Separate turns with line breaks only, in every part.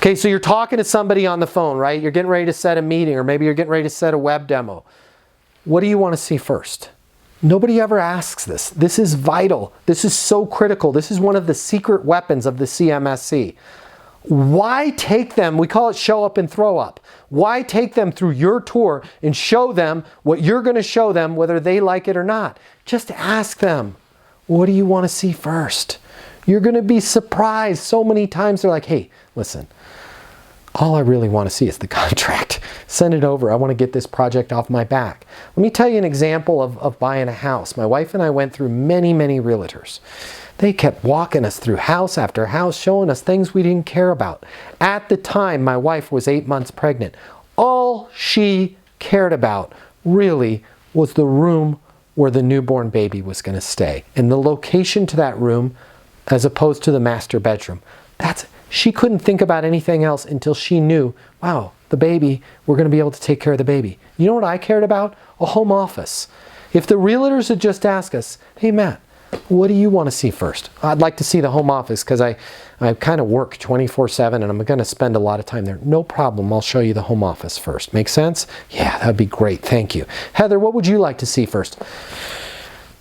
Okay, so you're talking to somebody on the phone, right? You're getting ready to set a meeting, or maybe you're getting ready to set a web demo. What do you want to see first? Nobody ever asks this. This is vital. This is so critical. This is one of the secret weapons of the CMSC. Why take them, we call it show up and throw up. Why take them through your tour and show them what you're going to show them, whether they like it or not? Just ask them, what do you want to see first? You're going to be surprised. So many times they're like, hey, listen, all I really want to see is the contract. Send it over. I want to get this project off my back. Let me tell you an example of buying a house. My wife and I went through many, many realtors. They kept walking us through house after house, showing us things we didn't care about. At the time, my wife was 8 months pregnant. All she cared about really was the room where the newborn baby was going to stay and the location to that room as opposed to the master bedroom. She couldn't think about anything else until she knew, wow, the baby, we're going to be able to take care of the baby. You know what I cared about? A home office. If the realtors had just asked us, hey Matt, what do you want to see first? I'd like to see the home office because I kind of work 24/7 and I'm going to spend a lot of time there. No problem, I'll show you the home office first. Make sense? Yeah, that'd be great, thank you. Heather, what would you like to see first?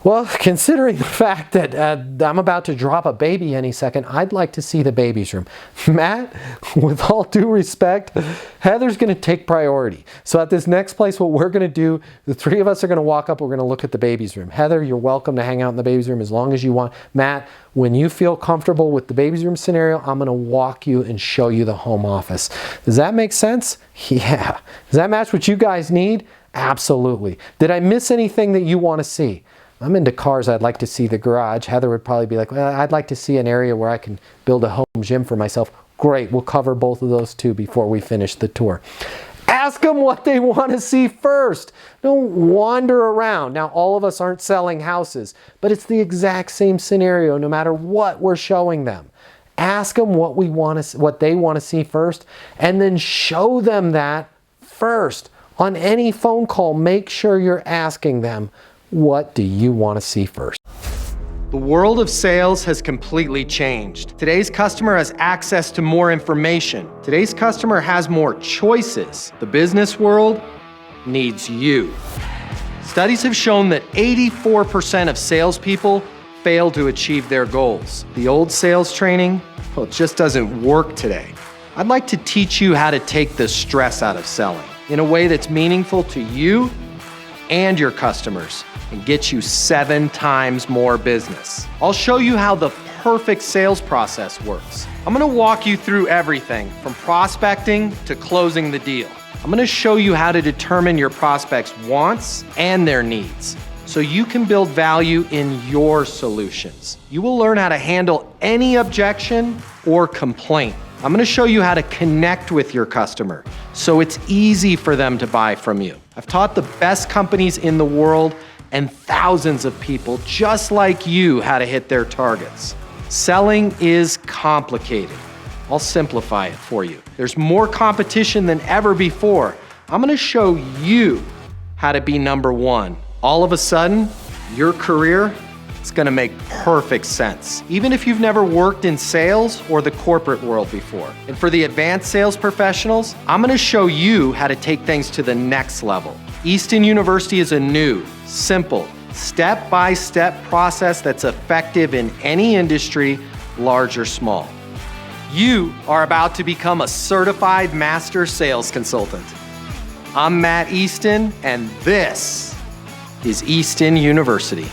Well, considering the fact that I'm about to drop a baby any second, I'd like to see the baby's room. Matt, with all due respect, Heather's going to take priority. So at this next place, what we're going to do, the three of us are going to walk up, we're going to look at the baby's room. Heather, you're welcome to hang out in the baby's room as long as you want. Matt, when you feel comfortable with the baby's room scenario, I'm going to walk you and show you the home office. Does that make sense? Yeah. Does that match what you guys need? Absolutely. Did I miss anything that you want to see? I'm into cars, I'd like to see the garage. Heather would probably be like, well, I'd like to see an area where I can build a home gym for myself. Great, we'll cover both of those too before we finish the tour. Ask them what they want to see first. Don't wander around. Now, all of us aren't selling houses, but it's the exact same scenario no matter what we're showing them. Ask them what they want to see first, and then show them that first. On any phone call, make sure you're asking them, what do you want to see first? The world of sales has completely changed. Today's customer has access to more information. Today's customer has more choices. The business world needs you. Studies have shown that 84% of salespeople fail to achieve their goals. The old sales training, well, it just doesn't work today. I'd like to teach you how to take the stress out of selling in a way that's meaningful to you and your customers and get you 7 times more business. I'll show you how the perfect sales process works. I'm gonna walk you through everything from prospecting to closing the deal. I'm gonna show you how to determine your prospects' wants and their needs so you can build value in your solutions. You will learn how to handle any objection or complaint. I'm gonna show you how to connect with your customer so it's easy for them to buy from you. I've taught the best companies in the world and thousands of people just like you how to hit their targets. Selling is complicated. I'll simplify it for you. There's more competition than ever before. I'm gonna show you how to be number one. All of a sudden, your career, it's gonna make perfect sense, even if you've never worked in sales or the corporate world before. And for the advanced sales professionals, I'm gonna show you how to take things to the next level. Easton University is a new, simple, step-by-step process that's effective in any industry, large or small. You are about to become a certified master sales consultant. I'm Matt Easton, and this is Easton University.